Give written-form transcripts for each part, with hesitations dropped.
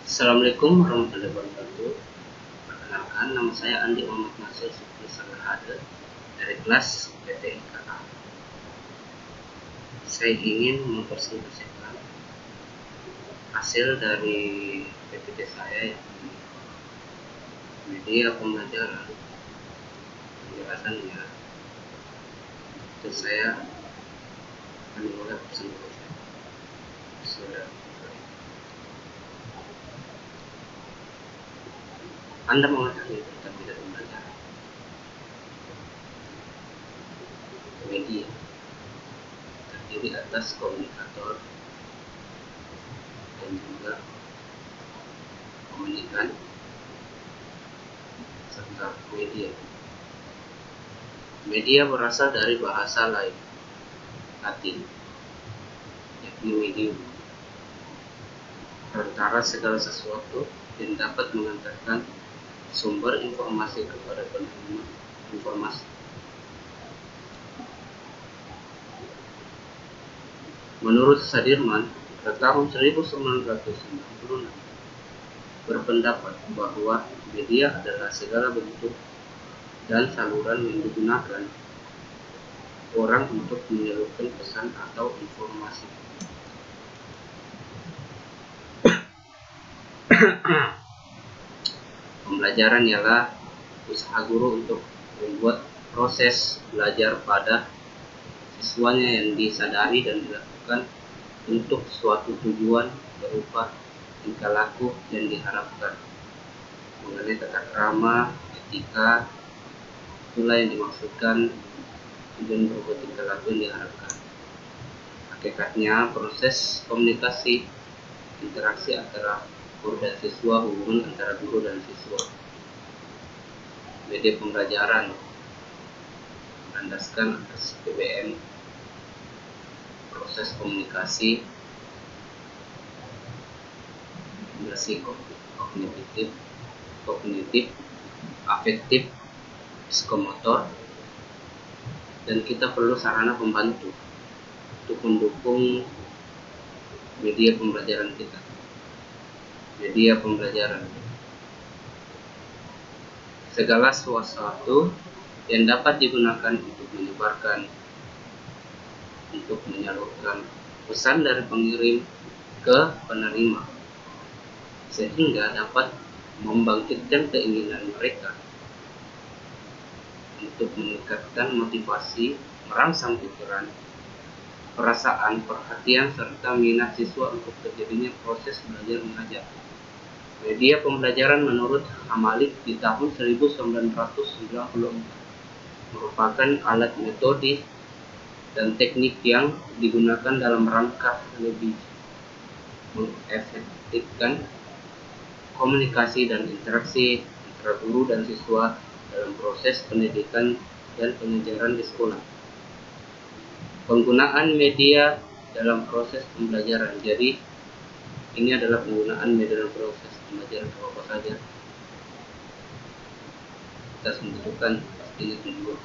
Assalamualaikum warahmatullahi wabarakatuh. Perkenalkan, nama saya Andi Muhammad Nasir Syukri Salahade dari kelas PTIKA. Saya ingin mempresentasikan hasil dari PPT saya yang media pembelajaran. Penjelasannya, itu saya akan memulai presentasi. Sudah. Anda mengetahui tentang media pembelajaran. Media terdiri atas komunikator dan juga komunikan serta media. Media berasal dari bahasa Latin, yakni medium, perantara segala sesuatu yang dapat mengantarkan sumber informasi kepada penerima informasi. Menurut Sudirman, pada tahun 1996 berpendapat bahwa media adalah segala bentuk dan saluran yang digunakan orang untuk menyalurkan pesan atau informasi. Pembelajaran ialah usaha guru untuk membuat proses belajar pada siswanya yang disadari dan dilakukan untuk suatu tujuan berupa tingkah laku yang diharapkan. Mengenai tata krama, etika, itulah yang dimaksudkan tujuan berupa tingkah laku yang diharapkan. Hakikatnya, proses komunikasi, interaksi antara guru dan siswa, hubungan antara guru dan siswa. Media pembelajaran berlandaskan atas PBM, proses komunikasi, kognitif, afektif, psikomotor, dan kita perlu sarana pembantu untuk mendukung media pembelajaran kita. Media pembelajaran segala sesuatu yang dapat digunakan untuk menyebarkan, untuk menyalurkan pesan dari pengirim ke penerima, sehingga dapat membangkitkan keinginan mereka untuk meningkatkan motivasi, merangsang pikiran, perasaan, perhatian, serta minat siswa untuk terjadinya proses belajar mengajar. Media pembelajaran menurut Hamalik di tahun 1994 merupakan alat metode dan teknik yang digunakan dalam rangka lebih mengefektifkan komunikasi dan interaksi antara guru dan siswa dalam proses pendidikan dan pengajaran di sekolah. Penggunaan media dalam proses pembelajaran. Jadi, ini adalah penggunaan media dalam proses pembelajaran apa saja. Kita menentukan pastinya tujuan.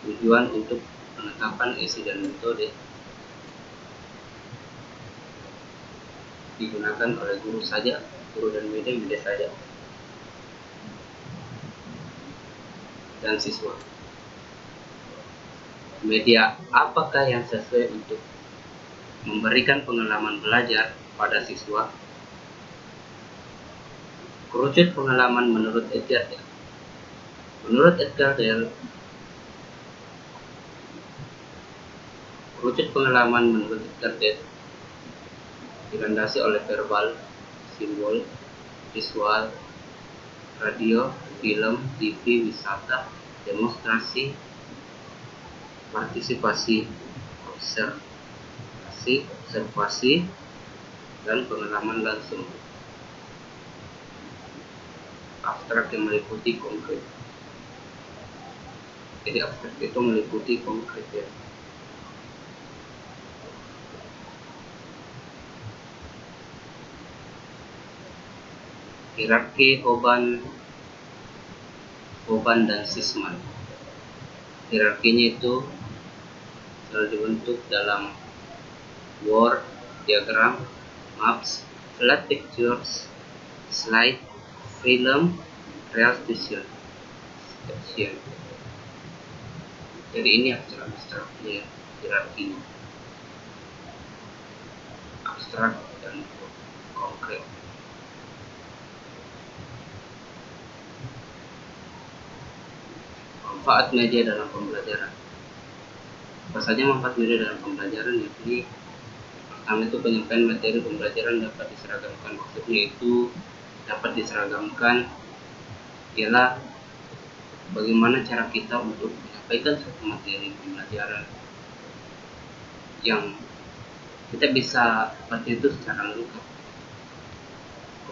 Tujuan untuk penetapan isi dan metode digunakan oleh guru saja, guru dan media saja, dan siswa. Media apakah yang sesuai untuk memberikan pengalaman belajar pada siswa? Kerucut pengalaman menurut Edgar Dale. Menurut Edgar Dale, kerucut pengalaman menurut Edgar Dale dilandasi oleh verbal, simbol, visual, radio, film, TV, wisata, demonstrasi, partisipasi, observasi, dan pengalaman langsung. Abstrak yang meliputi konkret. Jadi abstrak itu meliputi konkret ya. Hierarki Hoban dan Sisman. Hierarkinya itu lalu dibentuk dalam Word, diagram, maps, flat pictures, slide, film, realisation. Jadi ini abstrak-abstraknya, hierarkinya, abstrak dan konkret. Manfaat media dalam pembelajaran. Apa saja manfaat media dalam pembelajaran? Yakni pertama itu penyampaian materi pembelajaran dapat diseragamkan. Maksudnya itu dapat diseragamkan ialah bagaimana cara kita untuk menyampaikan suatu materi pembelajaran yang kita bisa seperti itu secara lengkap.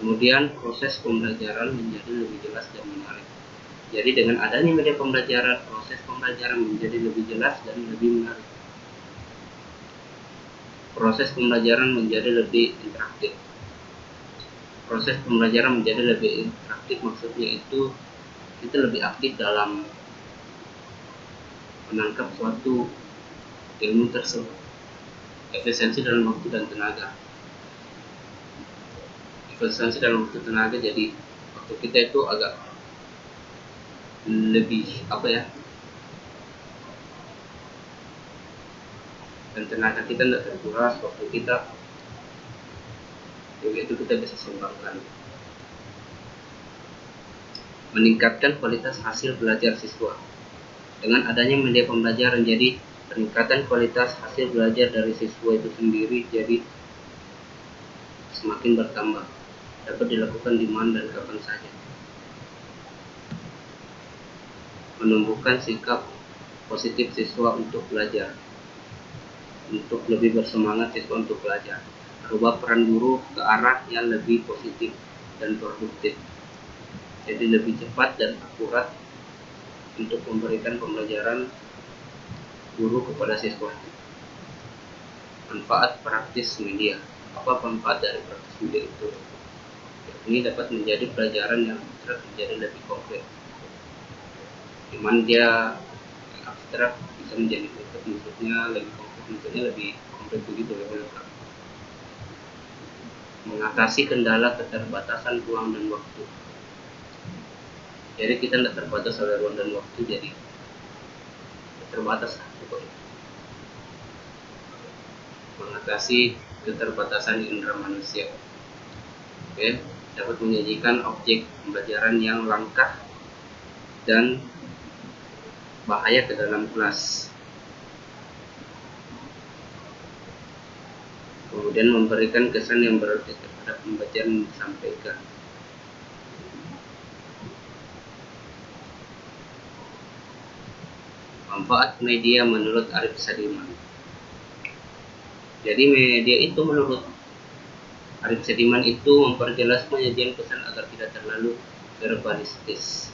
Kemudian proses pembelajaran menjadi lebih jelas dan menarik. Jadi dengan adanya media pembelajaran, proses pembelajaran menjadi lebih jelas dan lebih menarik. Proses pembelajaran menjadi lebih interaktif. Proses pembelajaran menjadi lebih interaktif maksudnya itu kita lebih aktif dalam menangkap suatu ilmu tersebut. Efisiensi dalam waktu dan tenaga. Efisiensi dalam waktu tenaga, jadi waktu kita itu agak lebih dan tenaga kita tidak terkuras, waktu kita itu kita bisa seimbangkan. Meningkatkan kualitas hasil belajar siswa. Dengan adanya media pembelajaran, jadi peningkatan kualitas hasil belajar dari siswa itu sendiri jadi semakin bertambah. Dapat dilakukan di mana dan kapan saja. Menumbuhkan sikap positif siswa untuk belajar. Untuk lebih bersemangat siswa untuk belajar. Merubah peran guru ke arah yang lebih positif dan produktif. Jadi lebih cepat dan akurat untuk memberikan pembelajaran guru kepada siswa. Manfaat praktis media. Apa manfaat dari praktis media itu? Ini dapat menjadi pelajaran yang abstrak menjadi lebih konkret. Cuman dia abstrak bisa menjadi konkret, maksudnya lebih konkret, maksudnya lebih konkret begitu ya. Mengatasi kendala keterbatasan ruang dan waktu. Jadi kita tidak terbatas oleh ruang dan waktu, jadi terbatas pokoknya. Mengatasi keterbatasan indera manusia. Oke, dapat menyajikan objek pembelajaran yang langka dan bahaya ke dalam kelas. Kemudian memberikan kesan yang berarti terhadap pembelajaran yang disampaikan. Manfaat media menurut Arif Sadiman. Jadi media itu menurut Arif Sadiman itu memperjelas penyajian pesan agar tidak terlalu verbalistis.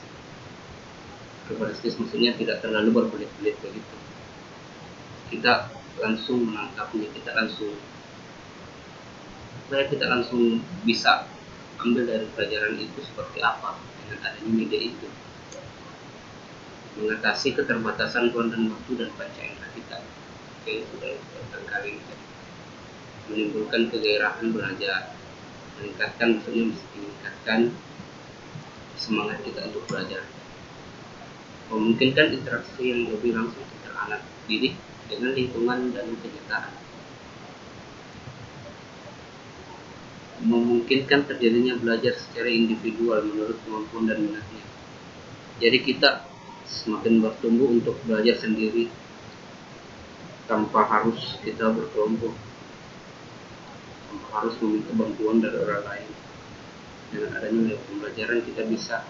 Verbalistis maksudnya tidak terlalu berbelit-belit begitu. Kita langsung menangkapnya, kita langsung bisa ambil dari pelajaran itu seperti apa dengan adanya media itu. Mengatasi keterbatasan ruang dan waktu dan panca indera kita. Oke, sudah berkali-kali. Menimbulkan kegairahan belajar, meningkatkan semangat kita untuk belajar, memungkinkan interaksi yang lebih langsung antara anak didik dengan lingkungan dan kenyataan, memungkinkan terjadinya belajar secara individual menurut kemampuan dan minatnya. Jadi kita semakin bertumbuh untuk belajar sendiri tanpa harus kita berkelompok, harus meminta bantuan dari orang lain. Dengan adanya pembelajaran kita bisa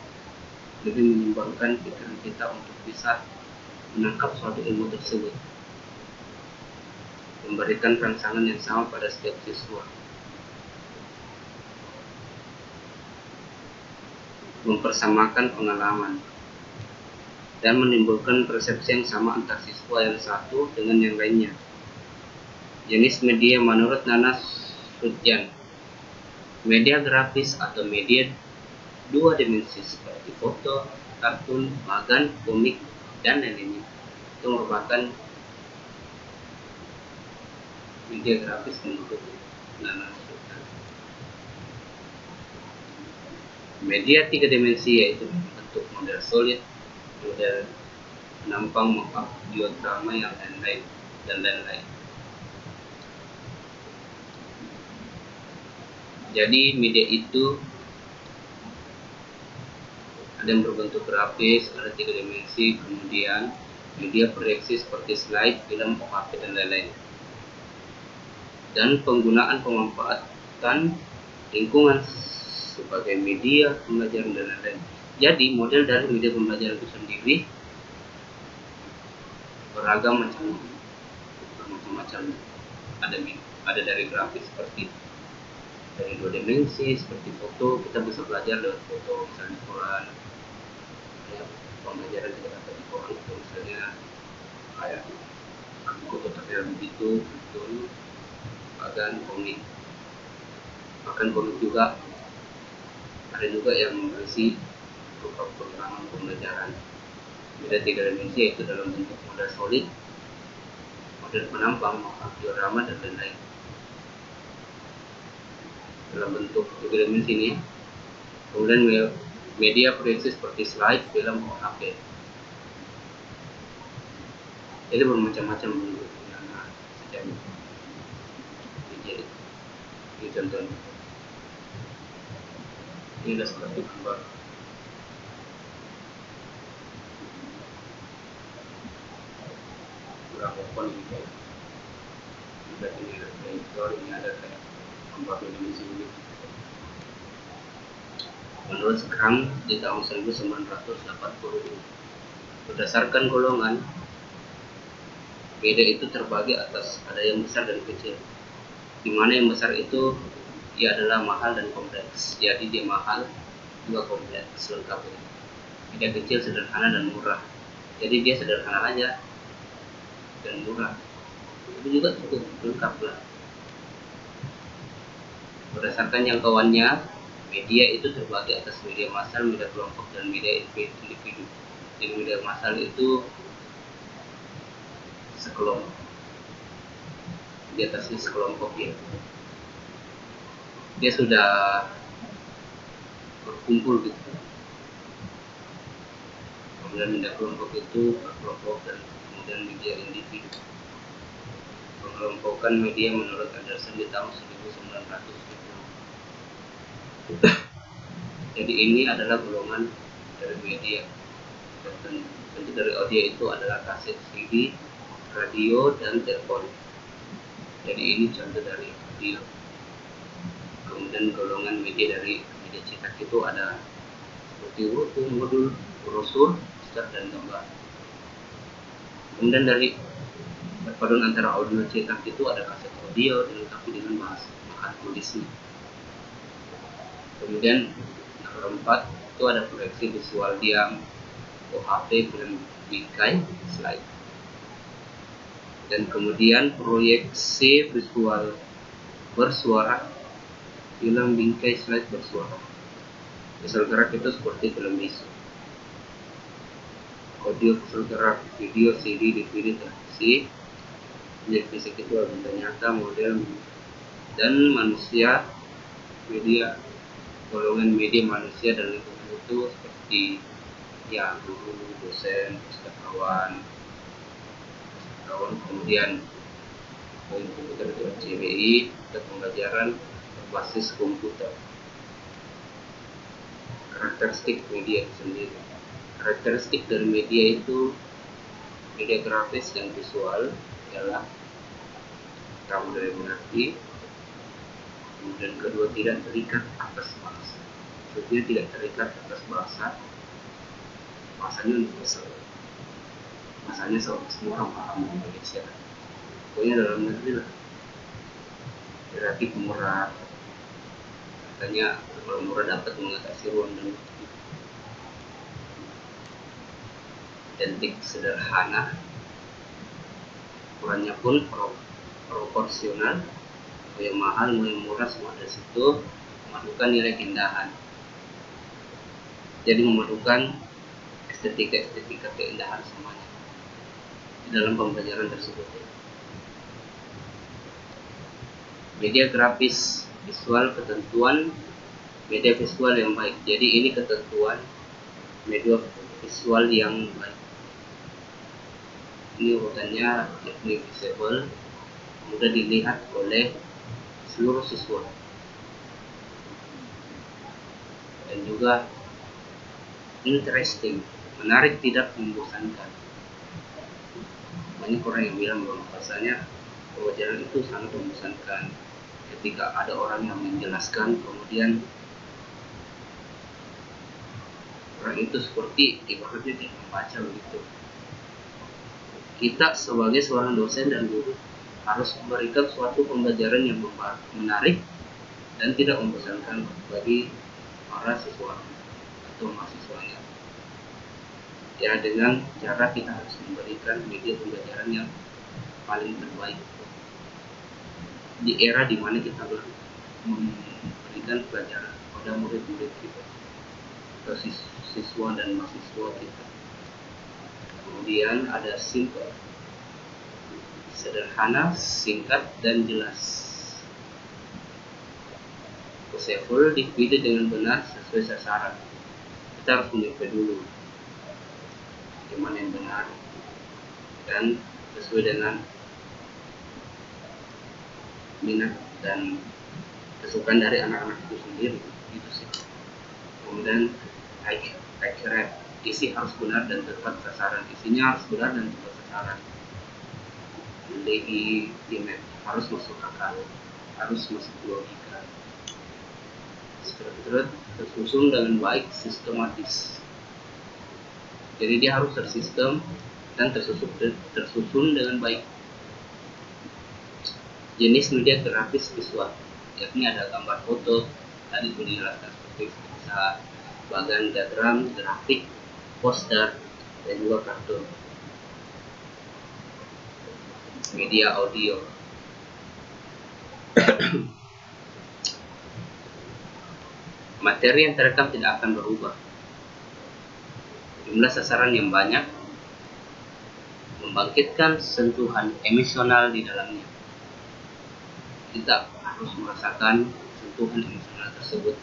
lebih mengembangkan pikiran kita untuk bisa menangkap suatu ilmu tersebut, memberikan rangsangan yang sama pada setiap siswa, mempersamakan pengalaman, dan menimbulkan persepsi yang sama antar siswa yang satu dengan yang lainnya. Jenis media menurut Nana Sudjan. Media grafis atau media dua dimensi seperti foto, kartun, magan, komik, dan lainnya itu merupakan media grafis untuk penanganan. Media 3 dimensi yaitu bentuk model solid, model penampang, mock-up, diodrama yang lain-lain dan lain-lain. Jadi media itu ada yang berbentuk grafis, ada 3 dimensi, kemudian media proyeksi seperti slide, film, OHP dan lain-lain. Dan penggunaan pemanfaatan lingkungan sebagai media pembelajaran dan lain-lain. Jadi model dari media pembelajaran itu sendiri beragam macam-macam. Ada dari grafis seperti dari 2 dimensi seperti foto, kita bisa belajar lewat foto, misalnya Quran. Ya, pembelajaran kita dapat di Quran itu misalnya kayak foto terlihat begitu, bahkan komik juga ada juga yang berisi berupa penerangan pembelajaran. Beda 3 dimensi yaitu dalam bentuk model solid, model penampang, diorama dan lain-lain. Dalam bentuk 3 dimensi ini, kemudian media proyeksi seperti slide, film, OHP. Jadi bermacam-macam bentuknya setiap media itu. Ini contohnya. Ini adalah seperti gambar grafopon ini kayak. Ini ada editor, ini ada kayak gambar dimensi ini. Menurut Scrum di tahun 1980, berdasarkan golongan, media itu terbagi atas ada yang besar dan kecil. Di mana yang besar itu ia adalah mahal dan kompleks. Jadi dia mahal juga kompleks lengkap. Media kecil sederhana dan murah. Jadi dia sederhana aja dan murah. Itu juga cukup lengkap lah. Berdasarkan jangkauannya, media itu terbagi atas media massal, media kelompok, dan media individu. Jadi media massal itu sekelompok, di atasnya sekelompok ya. Dia sudah berkumpul gitu. Kemudian media kelompok itu berkelompok dan kemudian media individu. Pengelompokan media menurut Anderson di tahun 1970. Jadi ini adalah golongan dari media. Bentuk dari audio itu adalah kaset CD, radio, dan telepon. Jadi ini contoh dari audio. Kemudian golongan media dari media cetak itu ada seperti buku, modul, brosur, poster, dan gambar. Kemudian dari perpaduan antara audio cetak itu ada kaset audio dilengkapi dengan bahan tulisnya. Kemudian nomor 4 itu ada proyeksi visual diam, OHP, film bingkai, slide. Dan kemudian proyeksi visual bersuara, film bingkai, slide bersuara. Visual gerak itu seperti film bisu. Audio visual gerak, video, CD, DVD, televisi. Objek fisik itu benda nyata, model, dan manusia. Media, golongan media manusia dan lingkungan itu seperti ya guru, dosen, pustakawan, kemudian poin komputer itu CBI, dan pembelajaran berbasis komputer. Karakteristik media itu sendiri. Karakteristik dari media itu media grafis dan visual ialah pertama dari mengerti, kemudian kedua tidak terikat atas bahasa. Maksudnya tidak terikat atas bahasa, bahasanya universal. Bahasanya semua orang paham di Indonesia. Pokoknya dalam negeri lah. Relatif murah. Katanya kalau murah dapat mengatasi ruang dan waktu. Identik sederhana. Ukurannya pun proporsional. Mau yang mahal, mau yang murah, semua dari situ memadukan nilai keindahan. Jadi memadukan estetika keindahan semuanya di dalam pembelajaran tersebut. Media grafis visual, ketentuan media visual yang baik. Jadi ini ketentuan media visual yang baik. Ini urutannya, yakni visible, mudah dilihat oleh seluruh siswa, dan juga interesting, menarik, tidak membosankan. Banyak orang yang bilang bahwa bahasanya pembelajaran itu sangat membosankan ketika ada orang yang menjelaskan, kemudian orang itu seperti ibaratnya tidak membaca begitu. Kita sebagai seorang dosen dan guru harus memberikan suatu pembelajaran yang menarik dan tidak membosankan bagi para siswa atau mahasiswanya. Ya, dengan cara kita harus memberikan media pembelajaran yang paling terbaik di era dimana kita memberikan pelajaran pada murid-murid kita atau siswa dan mahasiswa kita. Kemudian ada simple, sederhana, singkat, dan jelas. Useful dipilih dengan benar sesuai sasaran. Kita harus menyukai dulu yang mana yang benar dan sesuai dengan minat dan kesukaan dari anak-anak itu sendiri, gitu sih. Kemudian accurate, isi harus benar dan tepat sasaran. Isinya harus benar dan tepat sasaran. Legitimate, harus masuk akal, harus masuk logika. Struktur tersusun dengan baik, sistematis. Jadi dia harus tersistem dan tersusun dengan baik. Jenis media grafis visual, yakni ada gambar foto, tadi sudah dijelaskan seperti bisa bagan diagram, grafik, poster, dan juga kartun. Media audio, materi yang terekam tidak akan berubah. Jumlah sasaran yang banyak membangkitkan sentuhan emosional di dalamnya. Kita harus merasakan sentuhan emosional tersebut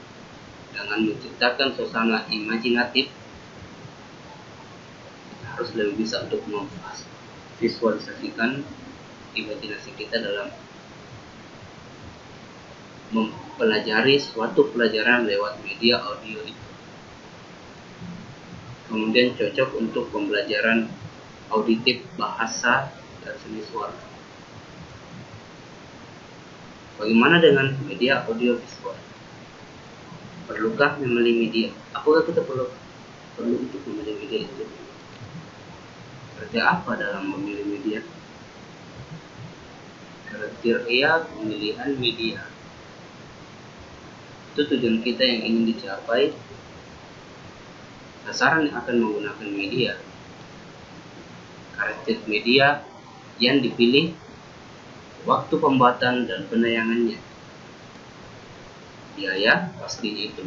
dengan menciptakan suasana imajinatif. Kita harus lebih bisa untuk memvisualisasikan imajinasi kita dalam mempelajari suatu pelajaran lewat media audio itu. Kemudian cocok untuk pembelajaran auditif, bahasa, dan seni suara. Bagaimana dengan media audio visual? Perlukah memilih media? Apakah kita perlu untuk memilih media itu? Kerja apa dalam memilih media? Kriteria pemilihan media. Itu tujuan kita yang ingin dicapai. Sasaran yang akan menggunakan media. Karakter media yang dipilih, waktu pembuatan dan penayangannya, biaya pastinya itu,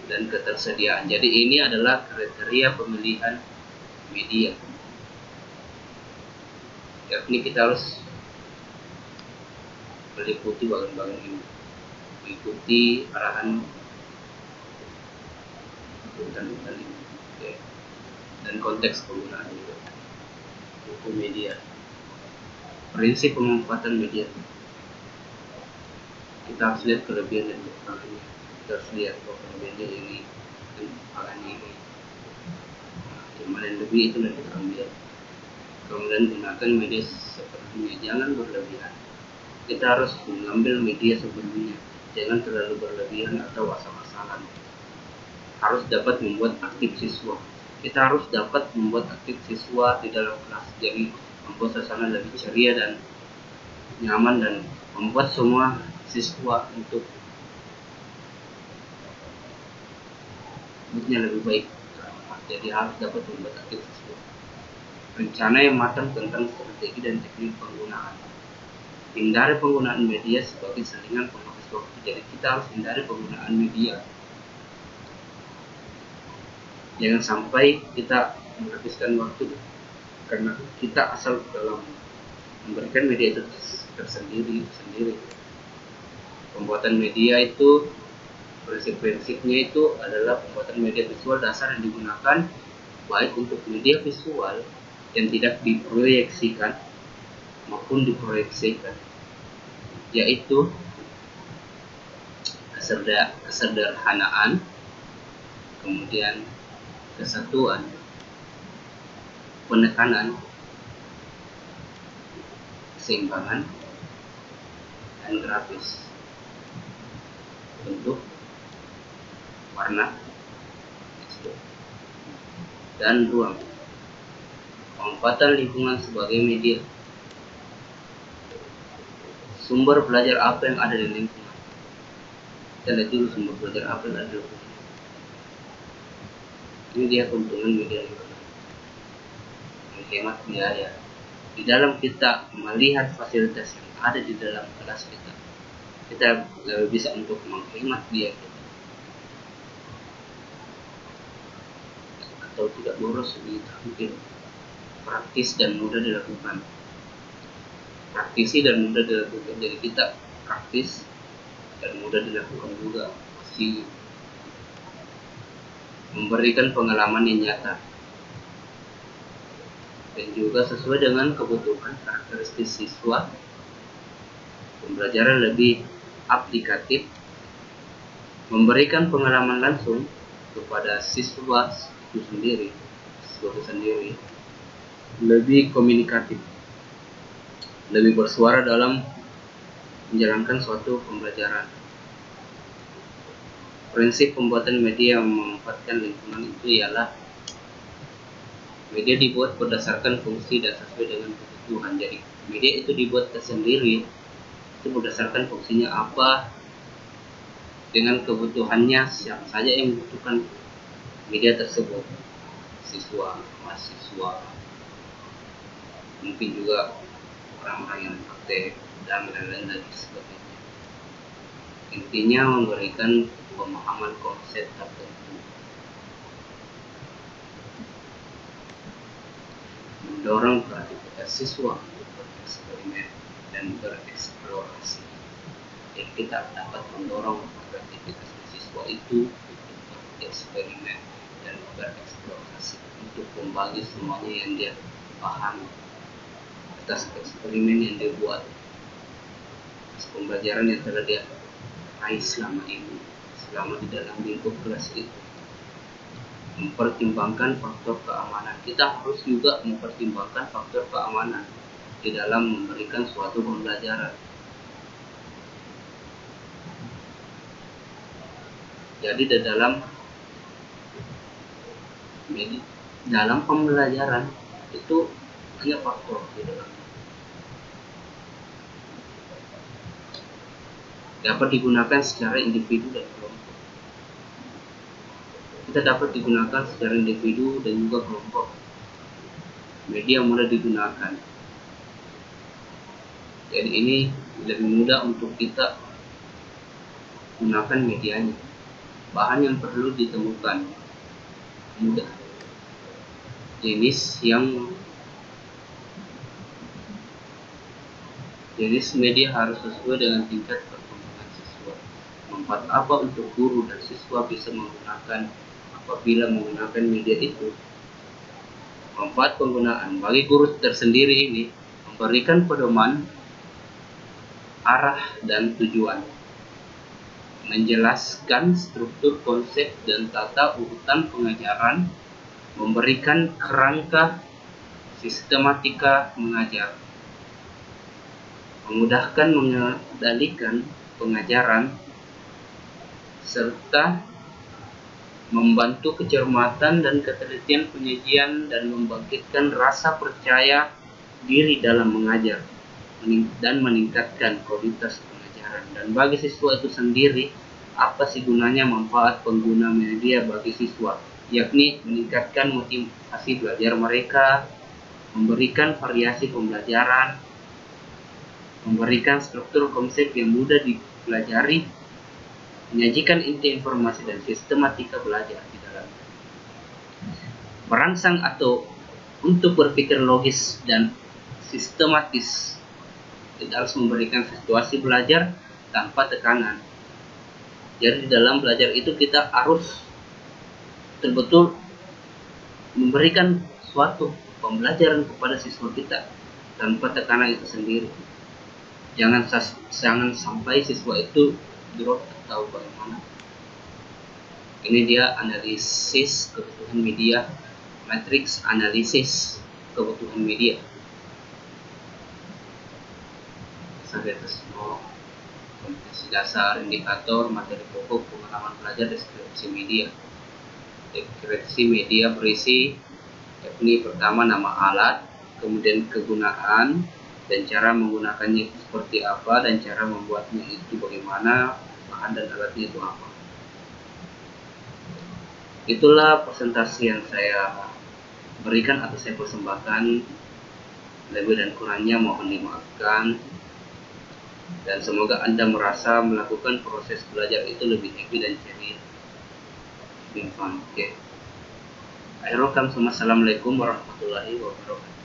dan ketersediaan. Jadi ini adalah kriteria pemilihan media, yakni kita harus meliputi bagian-bagian ini, mengikuti arahan urutan ini, dan konteks penggunaan itu media. Prinsip pemanfaatan media, kita harus lihat kelebihan dan kekurangannya. Kita harus lihat kelebihannya ini dan kekurangannya ini. Yang mana yang lebih itu yang kita ambil. Kemudian gunakan media seperlunya, jangan berlebihan. Kita harus mengambil media seperlunya, jangan terlalu berlebihan atau asal-asalan. Harus dapat membuat aktif siswa. Kita harus dapat membuat aktif siswa di dalam kelas, jadi membuat suasana lebih ceria dan nyaman, dan membuat semua siswa untuk moodnya lebih baik. Jadi harus dapat membuat aktif siswa. Rencana yang matang tentang strategi dan teknik penggunaan. Hindari penggunaan media sebagai selingan penghabis waktu. Jadi kita harus hindari penggunaan media. Jangan sampai kita menghabiskan waktu karena kita asal dalam memberikan media itu sendiri. Pembuatan media itu prinsip-prinsipnya itu adalah pembuatan media visual dasar yang digunakan baik untuk media visual yang tidak diproyeksikan maupun diproyeksikan, yaitu kesederhanaan, kemudian kesatuan, penekanan, keseimbangan, dan grafis, bentuk, warna, tekstur, dan ruang. Pemanfaatan lingkungan sebagai media. Sumber belajar apa yang ada di lingkungan? Kita lihat dulu sumber belajar apa yang ada di lingkungan. Ini dia keuntungan media lingkungan. Menghemat biaya. Di dalam kita melihat fasilitas yang ada di dalam kelas kita lebih bisa untuk menghemat biaya kita. Atau tidak boros begitu, mungkin praktis dan mudah dilakukan. Praktisi dan mudah dilakukan, jadi kita praktis dan mudah dilakukan juga, masih memberikan pengalaman yang nyata dan juga sesuai dengan kebutuhan karakteristik siswa. Pembelajaran lebih aplikatif, memberikan pengalaman langsung kepada siswa itu sendiri, lebih komunikatif, lebih bersuara dalam menjalankan suatu pembelajaran. Prinsip pembuatan media yang memanfaatkan lingkungan itu ialah media dibuat berdasarkan fungsi dan sesuai dengan kebutuhan. Jadi media itu dibuat tersendiri itu berdasarkan fungsinya apa, dengan kebutuhannya siapa saja yang membutuhkan media tersebut, siswa, mahasiswa, mungkin juga orang-orang yang praktek dan lain-lain dan sebagainya. Intinya memberikan pemahaman konsep tertentu, mendorong kreativitas siswa untuk bereksperimen dan bereksplorasi. Jadi kita dapat mendorong kreativitas siswa itu untuk bereksperimen dan bereksplorasi, untuk membagi semuanya yang dia paham atas eksperimen yang dia buat, atas pembelajaran yang telah dia raih selama ini, selama di dalam lingkup kelas itu. Mempertimbangkan faktor keamanan. Kita harus juga mempertimbangkan faktor keamanan di dalam memberikan suatu pembelajaran. Jadi di dalam pembelajaran itu banyak faktor di dalam. Dapat digunakan secara individu dan kelompok. Kita dapat digunakan secara individu dan juga kelompok. Media mudah digunakan. Jadi ini lebih mudah untuk kita gunakan medianya. Bahan yang perlu ditemukan mudah. Jenis media harus sesuai dengan tingkat perkembangan siswa. Manfaat apa untuk guru dan siswa bisa menggunakan apabila menggunakan media itu. Manfaat penggunaan bagi guru tersendiri ini memberikan pedoman, arah dan tujuan, menjelaskan struktur, konsep dan tata urutan pengajaran, memberikan kerangka sistematika mengajar, memudahkan mengendalikan pengajaran, serta membantu kecermatan dan ketelitian penyajian dan membangkitkan rasa percaya diri dalam mengajar dan meningkatkan kualitas pengajaran. Dan bagi siswa itu sendiri, apa sih gunanya manfaat pengguna media bagi siswa? Yakni meningkatkan motivasi belajar mereka, memberikan variasi pembelajaran, memberikan struktur konsep yang mudah dipelajari, menyajikan inti informasi dan sistematika belajar di dalamnya. Merangsang atau untuk berpikir logis dan sistematis. Kita harus memberikan situasi belajar tanpa tekanan. Jadi di dalam belajar itu kita harus betul-betul memberikan suatu pembelajaran kepada siswa kita tanpa tekanan itu sendiri. Jangan sampai siswa itu drop atau bagaimana. Ini dia analisis kebutuhan media, matriks analisis kebutuhan media. Kompetensi dasar, indikator, materi pokok, pengalaman belajar, deskripsi media. Deskripsi media berisi yakni pertama nama alat, kemudian kegunaan dan cara menggunakannya itu seperti apa, dan cara membuatnya itu bagaimana, bahan dan alatnya itu apa. Itulah presentasi yang saya berikan atau saya persembahkan. Lebih dan kurangnya mohon dimaafkan, dan semoga Anda merasa melakukan proses belajar itu lebih happy dan ceria. Oke. Assalamualaikum warahmatullahi wabarakatuh.